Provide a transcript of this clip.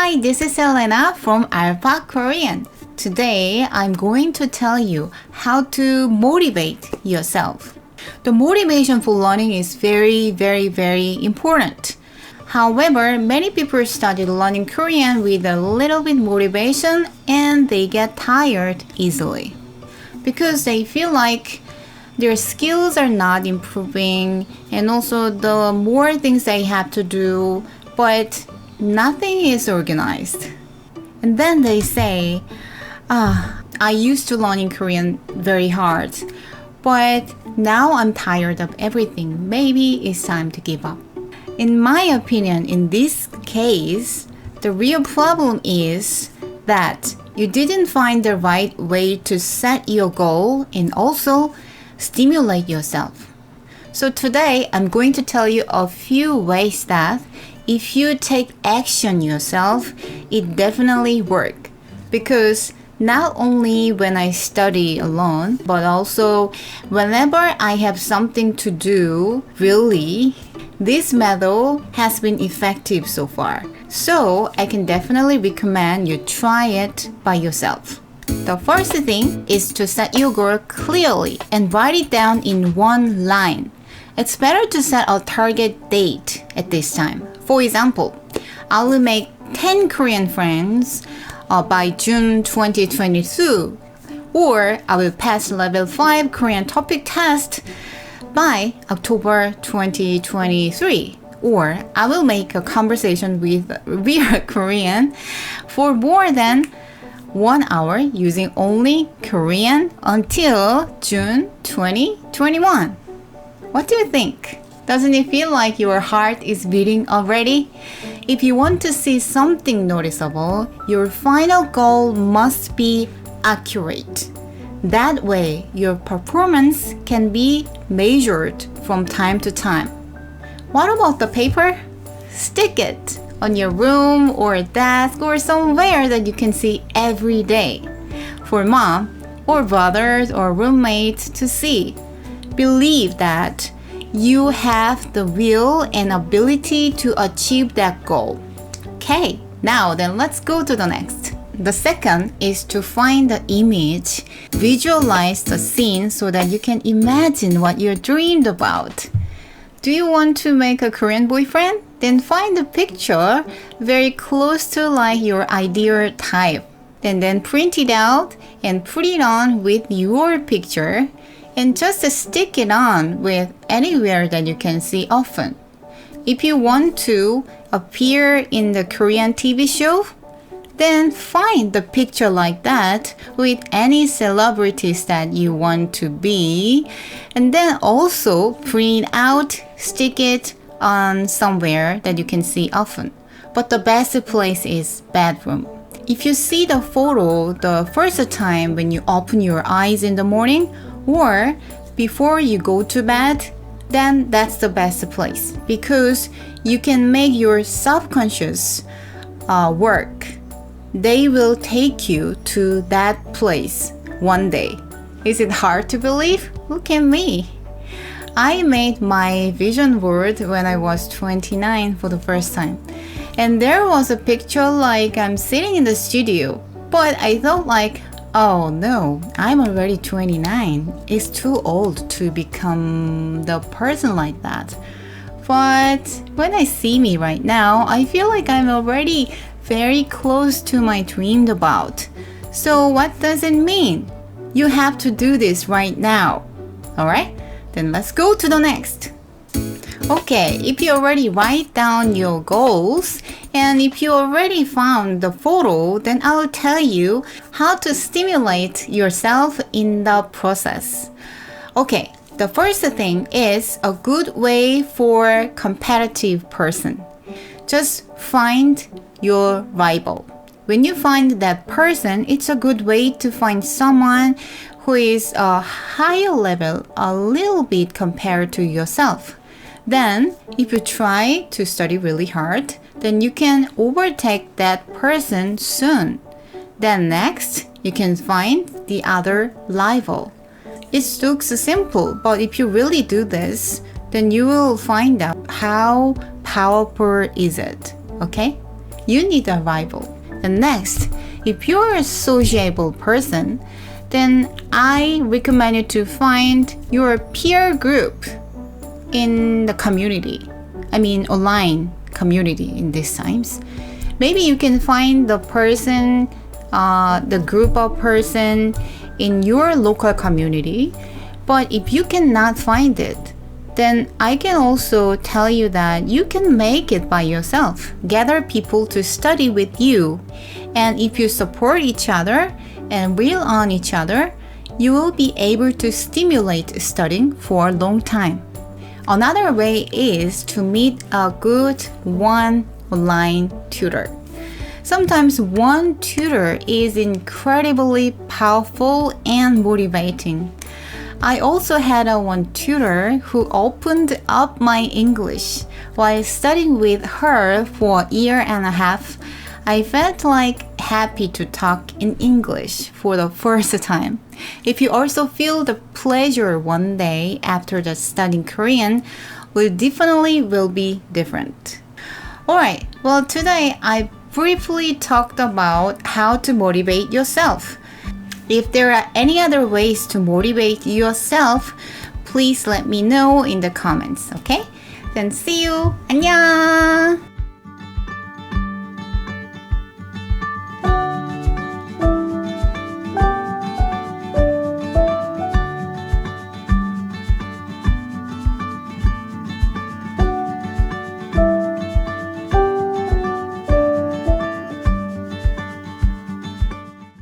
Hi, this is Helena from Alpha Korean. Today, I'm going to tell you how to motivate yourself. The motivation for learning is very important. However, many people started learning Korean with a little bit motivation and they get tired easily because they feel like their skills are not improving and also the more things they have to do, but nothing is organized. And then they say, I used to learn Korean very hard, but now I'm tired of everything. Maybe it's time to give up. In my opinion, in this case, the real problem is that you didn't find the right way to set your goal and also stimulate yourself. So today, I'm going to tell you a few ways that if you take action yourself, it definitely works. Because not only when I study alone, but also whenever I have something to do, really, this method has been effective so far. So I can definitely recommend you try it by yourself. The first thing is to set your goal clearly and write it down in one line. It's better to set a target date at this time. For example, I will make 10 Korean friends by June 2022, or I will pass level 5 Korean topic test by October 2023, or I will make a conversation with real Korean for more than 1 hour using only Korean until June 2021. What do you think? Doesn't it feel like your heart is beating already? If you want to see something noticeable, your final goal must be accurate. That way, your performance can be measured from time to time. What about the paper? Stick it on your room or desk or somewhere that you can see every day for mom or brothers or roommates to see. Believe that you have the will and ability to achieve that goal. Okay, now then let's go to the next. The second is to find the image, visualize the scene so that you can imagine what you dreamed about. Do you want to make a Korean boyfriend? Then find a picture very close to like your ideal type. Then print it out and put it on with your picture and just stick it on with anywhere that you can see often. If you want to appear in the Korean TV show, then find the picture like that with any celebrities that you want to be, and then also print out, stick it on somewhere that you can see often. But the best place is bedroom. If you see the photo the first time when you open your eyes in the morning or before you go to bed, then that's the best place because you can make your subconscious work. They will take you to that place one day. Is it hard to believe? Look at me. I made my vision board when I was 29 for the first time. And there was a picture like I'm sitting in the studio. But I thought like, oh no, I'm already 29. It's too old to become the person like that. But when I see me right now, I feel like I'm already very close to my dreamed about. So what does it mean? You have to do this right now. Alright? Then let's go to the next. Okay, if you already write down your goals and if you already found the photo, then I will tell you how to stimulate yourself in the process. Okay, the first thing is a good way for competitive person. Just find your rival. When you find that person, it's a good way to find someone who is a higher level a little bit compared to yourself. Then, if you try to study really hard, then you can overtake that person soon. Then next, you can find the other rival. It looks simple, but if you really do this, then you will find out how powerful is it, okay? you need a rival. And next, if you're a sociable person, then I recommend you to find your peer group in the community. I mean, online community in these times. Maybe you can find the person, the group of person in your local community. But if you cannot find it, then I can also tell you that you can make it by yourself. Gather people to study with you. And if you support each other and rely on each other, you will be able to stimulate studying for a long time. Another way is to meet a good one online tutor. Sometimes one tutor is incredibly powerful and motivating. I also had one tutor who opened up my English. While studying with her for a year and a half, I felt like happy to talk in English for the first time. If you also feel the pleasure one day after the studying Korean, will definitely will be different. Alright, well today I briefly talked about how to motivate yourself. If there are any other ways to motivate yourself, please let me know in the comments, okay? Then see you. 안녕!